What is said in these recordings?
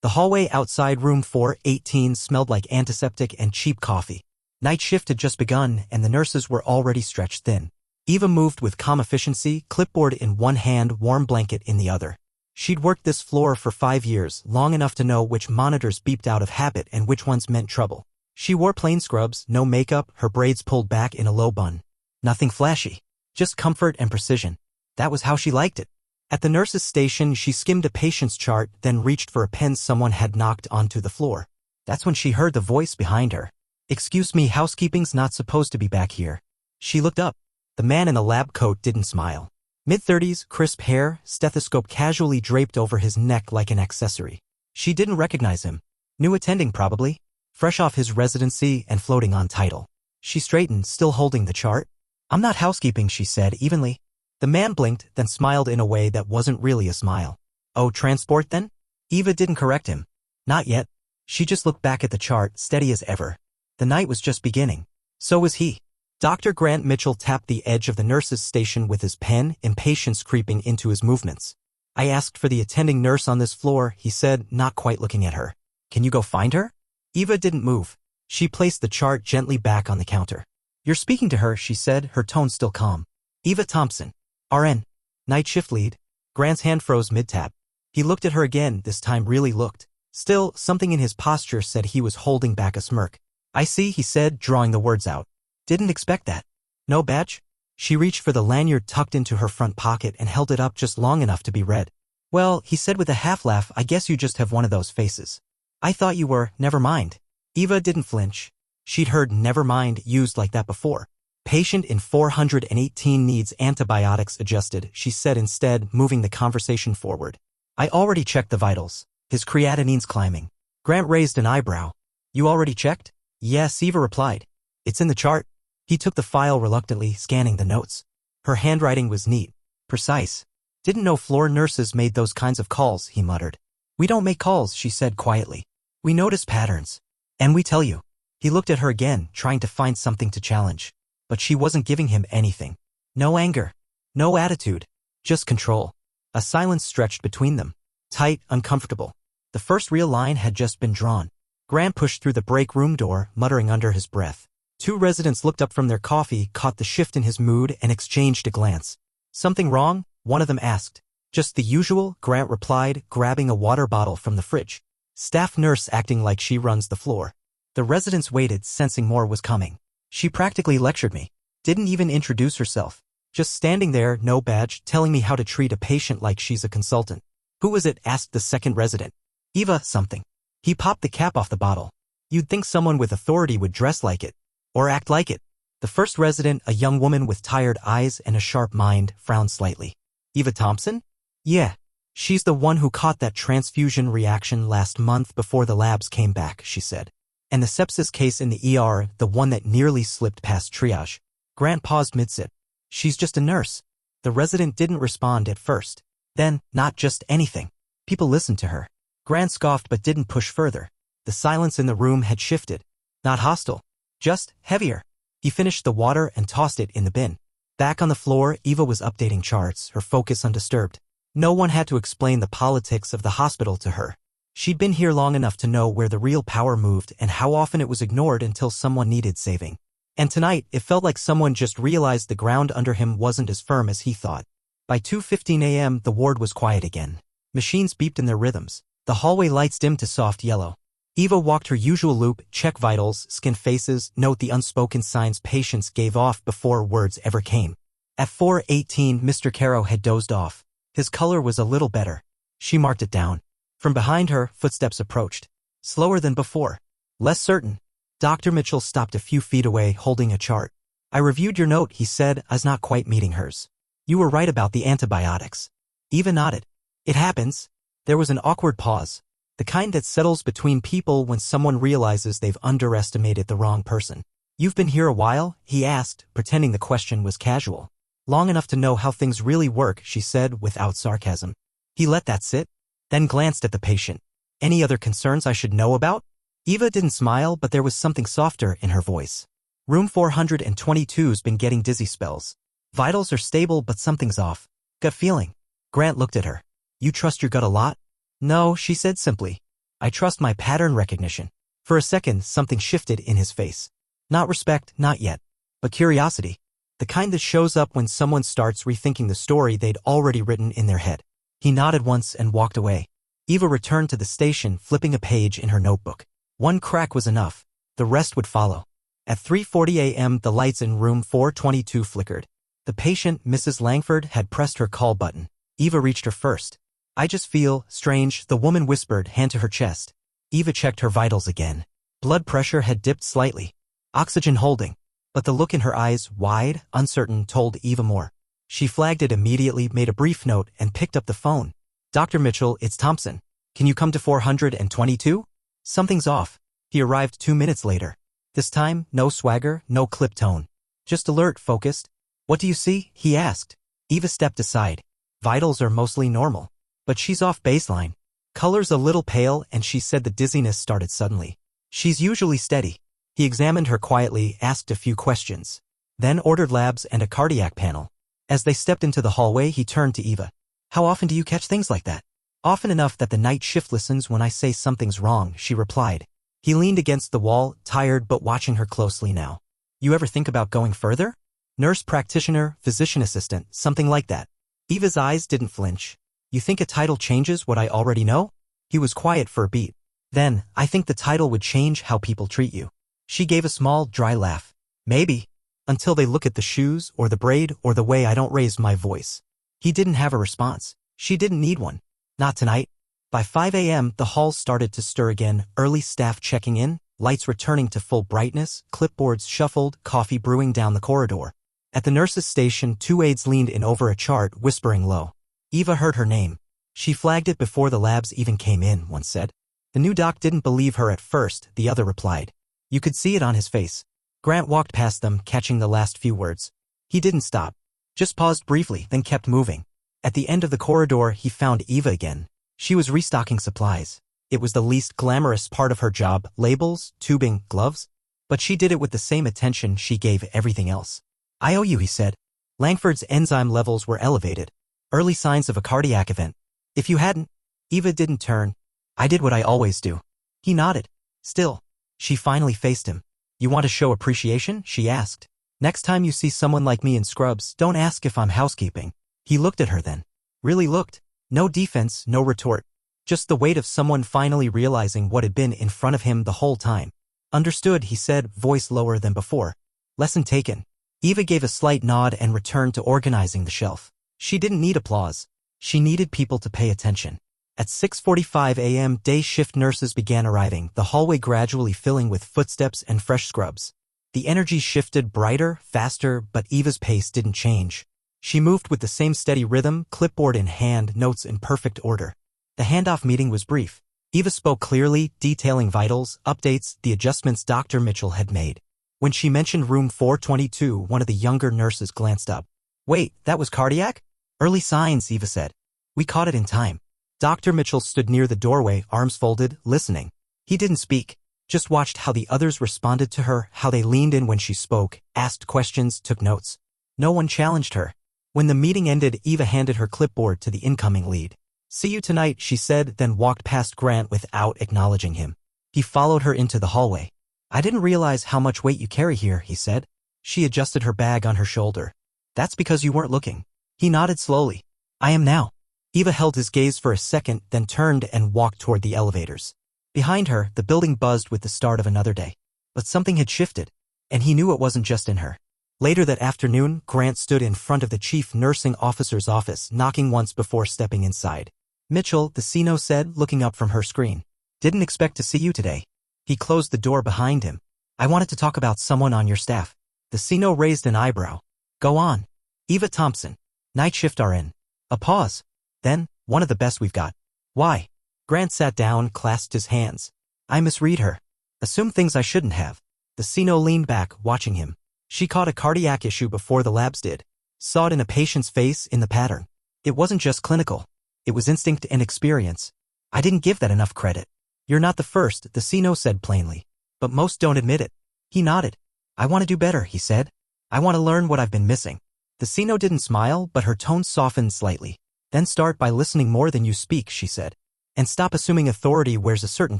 The hallway outside room 418 smelled like antiseptic and cheap coffee. Night shift had just begun, and the nurses were already stretched thin. Eva moved with calm efficiency, clipboard in one hand, warm blanket in the other. She'd worked this floor for 5 years, long enough to know which monitors beeped out of habit and which ones meant trouble. She wore plain scrubs, no makeup, her braids pulled back in a low bun. Nothing flashy. Just comfort and precision. That was how she liked it. At the nurse's station, she skimmed a patient's chart, then reached for a pen someone had knocked onto the floor. That's when she heard the voice behind her. "Excuse me, housekeeping's not supposed to be back here." She looked up. The man in the lab coat didn't smile. Mid-30s, crisp hair, stethoscope casually draped over his neck like an accessory. She didn't recognize him. New attending probably. Fresh off his residency and floating on title. She straightened, still holding the chart. "I'm not housekeeping," she said evenly. The man blinked, then smiled in a way that wasn't really a smile. "Oh, transport then?" Eva didn't correct him. Not yet. She just looked back at the chart, steady as ever. The night was just beginning. So was he. Dr. Grant Mitchell tapped the edge of the nurse's station with his pen, impatience creeping into his movements. "I asked for the attending nurse on this floor," he said, not quite looking at her. "Can you go find her?" Eva didn't move. She placed the chart gently back on the counter. "You're speaking to her," she said, her tone still calm. "Eva Thompson. RN. Night shift lead." Grant's hand froze mid-tap. He looked at her again, this time really looked. Still, something in his posture said he was holding back a smirk. "I see," he said, drawing the words out. "Didn't expect that. No badge?" She reached for the lanyard tucked into her front pocket and held it up just long enough to be read. "Well," he said with a half-laugh, "I guess you just have one of those faces. I thought you were, never mind." Eva didn't flinch. She'd heard "never mind" used like that before. "Patient in 418 needs antibiotics adjusted," she said instead, moving the conversation forward. "I already checked the vitals. His creatinine's climbing." Grant raised an eyebrow. "You already checked?" "Yes," Eva replied. "It's in the chart." He took the file reluctantly, scanning the notes. Her handwriting was neat. Precise. "Didn't know floor nurses made those kinds of calls," he muttered. "We don't make calls," she said quietly. "We notice patterns. And we tell you." He looked at her again, trying to find something to challenge. But she wasn't giving him anything. No anger. No attitude. Just control. A silence stretched between them. Tight, uncomfortable. The first real line had just been drawn. Grant pushed through the break room door, muttering under his breath. 2 residents looked up from their coffee, caught the shift in his mood, and exchanged a glance. "Something wrong?" one of them asked. "Just the usual," Grant replied, grabbing a water bottle from the fridge. "Staff nurse acting like she runs the floor." The residents waited, sensing more was coming. "She practically lectured me. Didn't even introduce herself. Just standing there, no badge, telling me how to treat a patient like she's a consultant." "Who was it?" asked the second resident. "Eva something." He popped the cap off the bottle. "You'd think someone with authority would dress like it. Or act like it." The first resident, a young woman with tired eyes and a sharp mind, frowned slightly. "Eva Thompson?" "Yeah. She's the one who caught that transfusion reaction last month before the labs came back," she said. "And the sepsis case in the ER, the one that nearly slipped past triage." Grant paused mid-sip. "She's just a nurse." The resident didn't respond at first. Then, not just anything. People listened to her. Grant scoffed but didn't push further. The silence in the room had shifted. Not hostile. Just heavier. He finished the water and tossed it in the bin. Back on the floor, Eva was updating charts, her focus undisturbed. No one had to explain the politics of the hospital to her. She'd been here long enough to know where the real power moved and how often it was ignored until someone needed saving. And tonight, it felt like someone just realized the ground under him wasn't as firm as he thought. By 2:15 a.m., the ward was quiet again. Machines beeped in their rhythms. The hallway lights dimmed to soft yellow. Eva walked her usual loop, check vitals, scan faces, note the unspoken signs patients gave off before words ever came. At 4:18, Mr. Caro had dozed off. His color was a little better. She marked it down. From behind her, footsteps approached. Slower than before. Less certain. Dr. Mitchell stopped a few feet away, holding a chart. "I reviewed your note," he said, as not quite meeting hers. "You were right about the antibiotics." Eva nodded. "It happens." There was an awkward pause. The kind that settles between people when someone realizes they've underestimated the wrong person. "You've been here a while?" he asked, pretending the question was casual. "Long enough to know how things really work," she said without sarcasm. He let that sit, then glanced at the patient. "Any other concerns I should know about?" Eva didn't smile, but there was something softer in her voice. "Room 422's been getting dizzy spells. Vitals are stable, but something's off. Gut feeling." Grant looked at her. "You trust your gut a lot?" "No," she said simply. I trust my pattern recognition. For a second, something shifted in his face. Not respect, not yet, but curiosity. The kind that shows up when someone starts rethinking the story they'd already written in their head. He nodded once and walked away. Eva returned to the station, flipping a page in her notebook. One crack was enough. The rest would follow. At 3:40 a.m., the lights in room 422 flickered. The patient, Mrs. Langford, had pressed her call button. Eva reached her first. I just feel strange, the woman whispered, hand to her chest. Eva checked her vitals again. Blood pressure had dipped slightly. Oxygen holding. But the look in her eyes, wide, uncertain, told Eva more. She flagged it immediately, made a brief note, and picked up the phone. Dr. Mitchell, it's Thompson. Can you come to 422? Something's off. He arrived 2 minutes later. This time, no swagger, no clip tone. Just alert, focused. What do you see? He asked. Eva stepped aside. Vitals are mostly normal. But she's off baseline. Color's a little pale, and she said the dizziness started suddenly. She's usually steady. He examined her quietly, asked a few questions. Then ordered labs and a cardiac panel. As they stepped into the hallway, he turned to Eva. How often do you catch things like that? Often enough that the night shift listens when I say something's wrong, she replied. He leaned against the wall, tired but watching her closely now. You ever think about going further? Nurse practitioner, physician assistant, something like that. Eva's eyes didn't flinch. You think a title changes what I already know? He was quiet for a beat. Then, I think the title would change how people treat you. She gave a small, dry laugh. Maybe. Until they look at the shoes, or the braid, or the way I don't raise my voice. He didn't have a response. She didn't need one. Not tonight. By 5 a.m., the halls started to stir again, early staff checking in, lights returning to full brightness, clipboards shuffled, coffee brewing down the corridor. At the nurse's station, 2 aides leaned in over a chart, whispering low. Eva heard her name. She flagged it before the labs even came in, one said. The new doc didn't believe her at first, the other replied. You could see it on his face. Grant walked past them, catching the last few words. He didn't stop. Just paused briefly, then kept moving. At the end of the corridor, he found Eva again. She was restocking supplies. It was the least glamorous part of her job, labels, tubing, gloves. But she did it with the same attention she gave everything else. I owe you, he said. Langford's enzyme levels were elevated. Early signs of a cardiac event. If you hadn't. Eva didn't turn. I did what I always do. He nodded. Still. She finally faced him. You want to show appreciation? She asked. Next time you see someone like me in scrubs, don't ask if I'm housekeeping. He looked at her then. Really looked. No defense, no retort. Just the weight of someone finally realizing what had been in front of him the whole time. Understood, he said, voice lower than before. Lesson taken. Eva gave a slight nod and returned to organizing the shelf. She didn't need applause. She needed people to pay attention. At 6:45 a.m., day shift nurses began arriving, the hallway gradually filling with footsteps and fresh scrubs. The energy shifted brighter, faster, but Eva's pace didn't change. She moved with the same steady rhythm, clipboard in hand, notes in perfect order. The handoff meeting was brief. Eva spoke clearly, detailing vitals, updates, the adjustments Dr. Mitchell had made. When she mentioned room 422, one of the younger nurses glanced up. Wait, that was cardiac? Early signs, Eva said. We caught it in time. Dr. Mitchell stood near the doorway, arms folded, listening. He didn't speak, just watched how the others responded to her, how they leaned in when she spoke, asked questions, took notes. No one challenged her. When the meeting ended, Eva handed her clipboard to the incoming lead. See you tonight, she said, then walked past Grant without acknowledging him. He followed her into the hallway. I didn't realize how much weight you carry here, he said. She adjusted her bag on her shoulder. That's because you weren't looking. He nodded slowly. I am now. Eva held his gaze for a second, then turned and walked toward the elevators. Behind her, the building buzzed with the start of another day. But something had shifted, and he knew it wasn't just in her. Later that afternoon, Grant stood in front of the chief nursing officer's office, knocking once before stepping inside. Mitchell, the CNO said, looking up from her screen. Didn't expect to see you today. He closed the door behind him. I wanted to talk about someone on your staff. The CNO raised an eyebrow. Go on. Eva Thompson. Night shift RN. A pause. Then, one of the best we've got. Why? Grant sat down, clasped his hands. I misread her. Assumed things I shouldn't have. The CNO leaned back, watching him. She caught a cardiac issue before the labs did. Saw it in a patient's face, in the pattern. It wasn't just clinical. It was instinct and experience. I didn't give that enough credit. You're not the first, the CNO said plainly. But most don't admit it. He nodded. I want to do better, he said. I want to learn what I've been missing. The CNO didn't smile, but her tone softened slightly. Then start by listening more than you speak, she said. And stop assuming authority wears a certain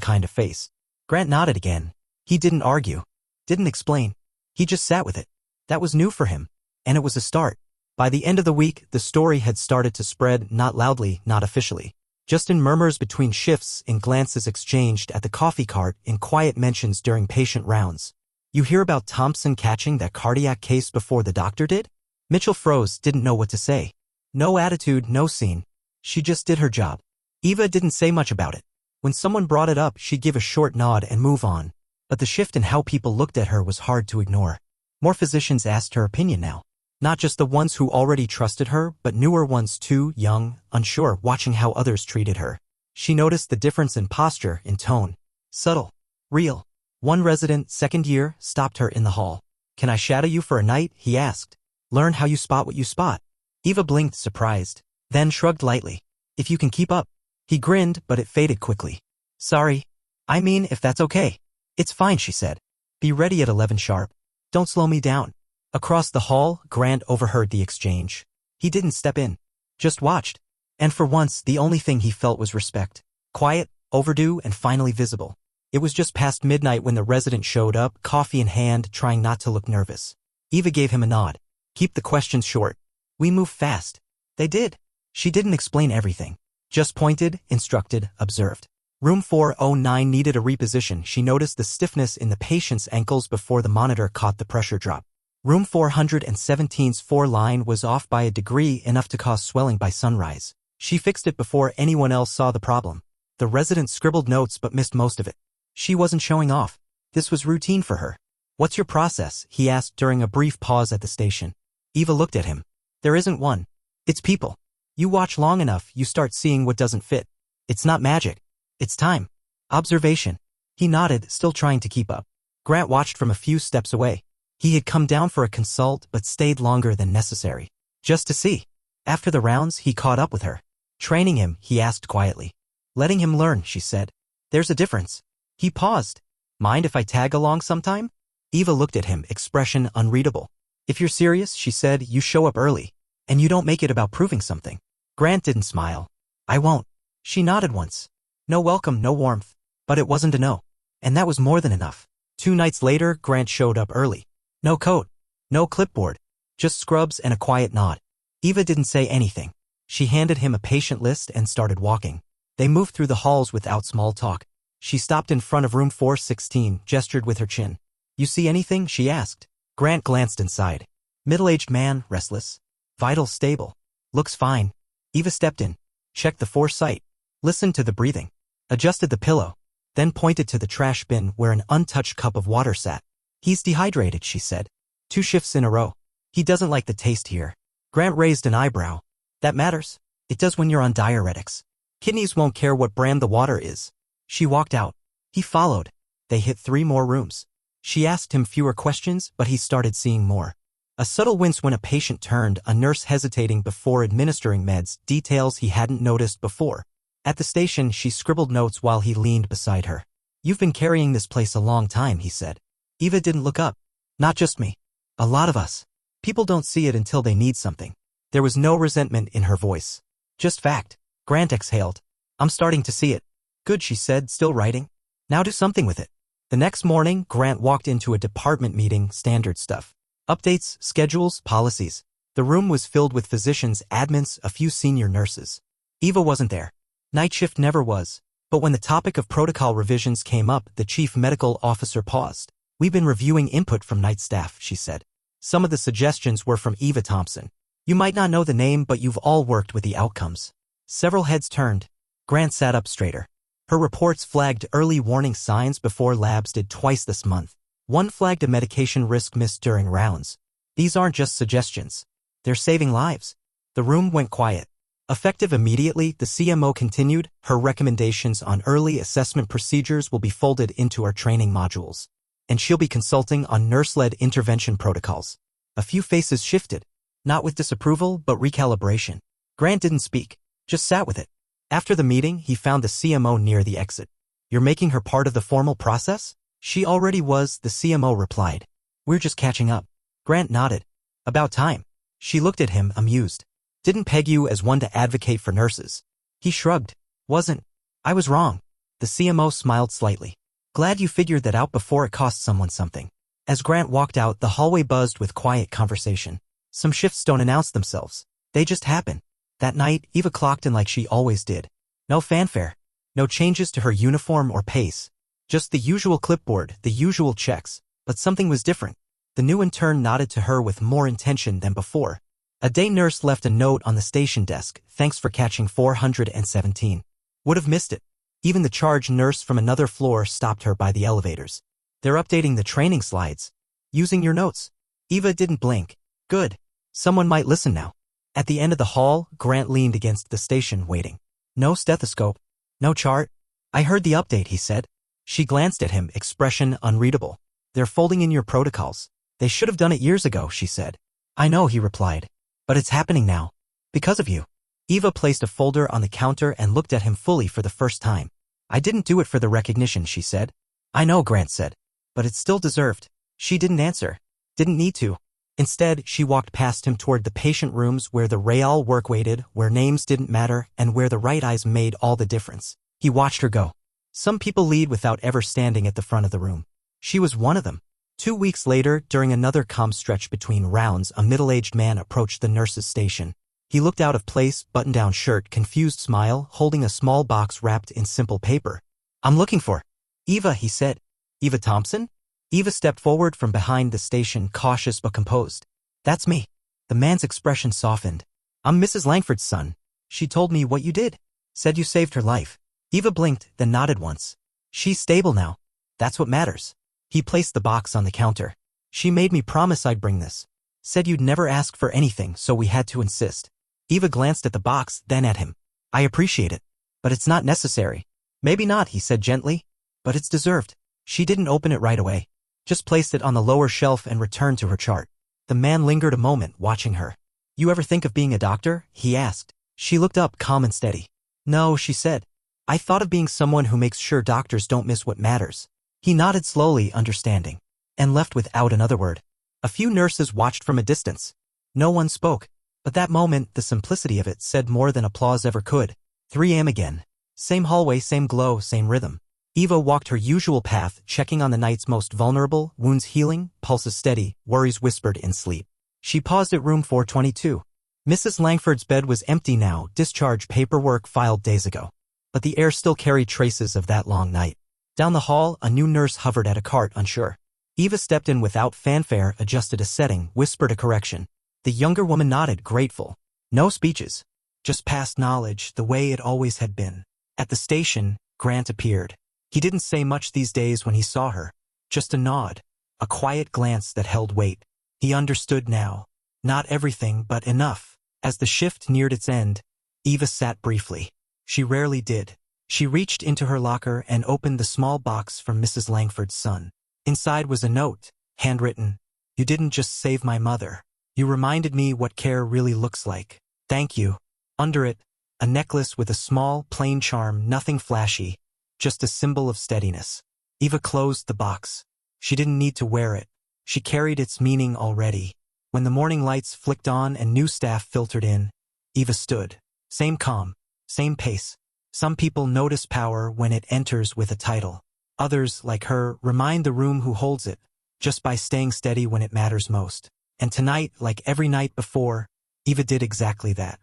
kind of face. Grant nodded again. He didn't argue. Didn't explain. He just sat with it. That was new for him. And it was a start. By the end of the week, the story had started to spread, not loudly, not officially. Just in murmurs between shifts, in glances exchanged at the coffee cart, in quiet mentions during patient rounds. You hear about Thompson catching that cardiac case before the doctor did? Mitchell froze, didn't know what to say. No attitude, no scene. She just did her job. Eva didn't say much about it. When someone brought it up, she'd give a short nod and move on. But the shift in how people looked at her was hard to ignore. More physicians asked her opinion now. Not just the ones who already trusted her, but newer ones too, young, unsure, watching how others treated her. She noticed the difference in posture, in tone. Subtle. Real. One resident, second year, stopped her in the hall. "Can I shadow you for a night?" he asked. "Learn how you spot what you spot." Eva blinked, surprised. Then shrugged lightly. "If you can keep up." He grinned, but it faded quickly. "Sorry. I mean, if that's okay." "It's fine," she said. "Be ready at 11 sharp. Don't slow me down." Across the hall, Grant overheard the exchange. He didn't step in. Just watched. And for once, the only thing he felt was respect. Quiet, overdue, and finally visible. It was just past midnight when the resident showed up, coffee in hand, trying not to look nervous. Eva gave him a nod. "Keep the questions short. We move fast." They did. She didn't explain everything. Just pointed, instructed, observed. Room 409 needed a reposition. She noticed the stiffness in the patient's ankles before the monitor caught the pressure drop. Room 417's 4 line was off by a degree, enough to cause swelling by sunrise. She fixed it before anyone else saw the problem. The resident scribbled notes but missed most of it. She wasn't showing off. This was routine for her. "What's your process?" he asked during a brief pause at the station. Eva looked at him. "There isn't one. It's people. You watch long enough, you start seeing what doesn't fit. It's not magic. It's time. Observation." He nodded, still trying to keep up. Grant watched from a few steps away. He had come down for a consult but stayed longer than necessary. Just to see. After the rounds, he caught up with her. "Training him?" he asked quietly. "Letting him learn," she said. "There's a difference." He paused. "Mind if I tag along sometime?" Eva looked at him, expression unreadable. "If you're serious," she said, "you show up early. And you don't make it about proving something." Grant didn't smile. "I won't." She nodded once. No welcome, no warmth. But it wasn't a no. And that was more than enough. 2 nights later, Grant showed up early. No coat. No clipboard. Just scrubs and a quiet nod. Eva didn't say anything. She handed him a patient list and started walking. They moved through the halls without small talk. She stopped in front of room 416, gestured with her chin. "You see anything?" she asked. Grant glanced inside. Middle-aged man, restless. Vital stable. "Looks fine." Eva stepped in. Checked the foresight. Listened to the breathing. Adjusted the pillow. Then pointed to the trash bin where an untouched cup of water sat. "He's dehydrated," she said. 2 shifts in a row. "He doesn't like the taste here." Grant raised an eyebrow. "That matters. It does when you're on diuretics. Kidneys won't care what brand the water is." She walked out. He followed. They hit 3 more rooms. She asked him fewer questions, but he started seeing more. A subtle wince when a patient turned, a nurse hesitating before administering meds, details he hadn't noticed before. At the station, she scribbled notes while he leaned beside her. "You've been carrying this place a long time," he said. Eva didn't look up. "Not just me. A lot of us. People don't see it until they need something." There was no resentment in her voice. Just fact. Grant exhaled. "I'm starting to see it." "Good," she said, still writing. "Now do something with it." The next morning, Grant walked into a department meeting, standard stuff. Updates, schedules, policies. The room was filled with physicians, admins, a few senior nurses. Eva wasn't there. Night shift never was. But when the topic of protocol revisions came up, the chief medical officer paused. "We've been reviewing input from night staff," she said. Some of the suggestions were from Eva Thompson. "You might not know the name, but you've all worked with the outcomes." Several heads turned. Grant sat up straighter. Her reports flagged early warning signs before labs did twice this month. One flagged a medication risk missed during rounds. These aren't just suggestions. They're saving lives. The room went quiet. Effective immediately, the CMO continued, her recommendations on early assessment procedures will be folded into our training modules. And she'll be consulting on nurse-led intervention protocols. A few faces shifted. Not with disapproval, but recalibration. Grant didn't speak, just sat with it. After the meeting, he found the CMO near the exit. "You're making her part of the formal process?" "She already was," the CMO replied. "We're just catching up." Grant nodded. "About time." She looked at him, amused. "Didn't peg you as one to advocate for nurses." He shrugged. "Wasn't. I was wrong. The CMO smiled slightly. Glad you figured that out before it cost someone something. As Grant walked out, the hallway buzzed with quiet conversation. Some shifts don't announce themselves. They just happen. That night, Eva clocked in like she always did. No fanfare. No changes to her uniform or pace. Just the usual clipboard, the usual checks. But something was different. The new intern nodded to her with more intention than before. A day nurse left a note on the station desk, "Thanks for catching 417. Would have missed it. Even the charge nurse from another floor stopped her by the elevators. They're updating the training slides. Using your notes. Eva didn't blink. Good. Someone might listen now. At the end of the hall, Grant leaned against the station, waiting. No stethoscope. No chart. I heard the update, he said. She glanced at him, expression unreadable. They're folding in your protocols. They should have done it years ago, she said. I know, he replied. But it's happening now. Because of you. Eva placed a folder on the counter and looked at him fully for the first time. I didn't do it for the recognition, she said. I know, Grant said. But it's still deserved. She didn't answer. Didn't need to. Instead, she walked past him toward the patient rooms where the real work waited, where names didn't matter, and where the right eyes made all the difference. He watched her go. Some people lead without ever standing at the front of the room. She was one of them. 2 weeks later, during another calm stretch between rounds, a middle-aged man approached the nurse's station. He looked out of place, button-down shirt, confused smile, holding a small box wrapped in simple paper. I'm looking for Eva, he said. Eva Thompson? Eva stepped forward from behind the station, cautious but composed. That's me. The man's expression softened. I'm Mrs. Langford's son. She told me what you did. Said you saved her life. Eva blinked, then nodded once. She's stable now. That's what matters. He placed the box on the counter. She made me promise I'd bring this. Said you'd never ask for anything, so we had to insist. Eva glanced at the box, then at him. I appreciate it. But it's not necessary. Maybe not, he said gently. But it's deserved. She didn't open it right away. Just placed it on the lower shelf and returned to her chart. The man lingered a moment, watching her. You ever think of being a doctor? He asked. She looked up, calm and steady. No, she said. I thought of being someone who makes sure doctors don't miss what matters. He nodded slowly, understanding, and left without another word. A few nurses watched from a distance. No one spoke, but that moment, the simplicity of it, said more than applause ever could. 3 a.m. again. Same hallway, same glow, same rhythm. Eva walked her usual path, checking on the night's most vulnerable, wounds healing, pulses steady, worries whispered in sleep. She paused at room 422. Mrs. Langford's bed was empty now, discharge paperwork filed days ago. But the air still carried traces of that long night. Down the hall, a new nurse hovered at a cart, unsure. Eva stepped in without fanfare, adjusted a setting, whispered a correction. The younger woman nodded, grateful. No speeches. Just past knowledge, the way it always had been. At the station, Grant appeared. He didn't say much these days when he saw her. Just a nod. A quiet glance that held weight. He understood now. Not everything, but enough. As the shift neared its end, Eva sat briefly. She rarely did. She reached into her locker and opened the small box from Mrs. Langford's son. Inside was a note, handwritten. You didn't just save my mother. You reminded me what care really looks like. Thank you. Under it, a necklace with a small, plain charm, nothing flashy, just a symbol of steadiness. Eva closed the box. She didn't need to wear it. She carried its meaning already. When the morning lights flicked on and new staff filtered in, Eva stood. Same calm, same pace. Some people notice power when it enters with a title. Others, like her, remind the room who holds it, just by staying steady when it matters most. And tonight, like every night before, Eva did exactly that.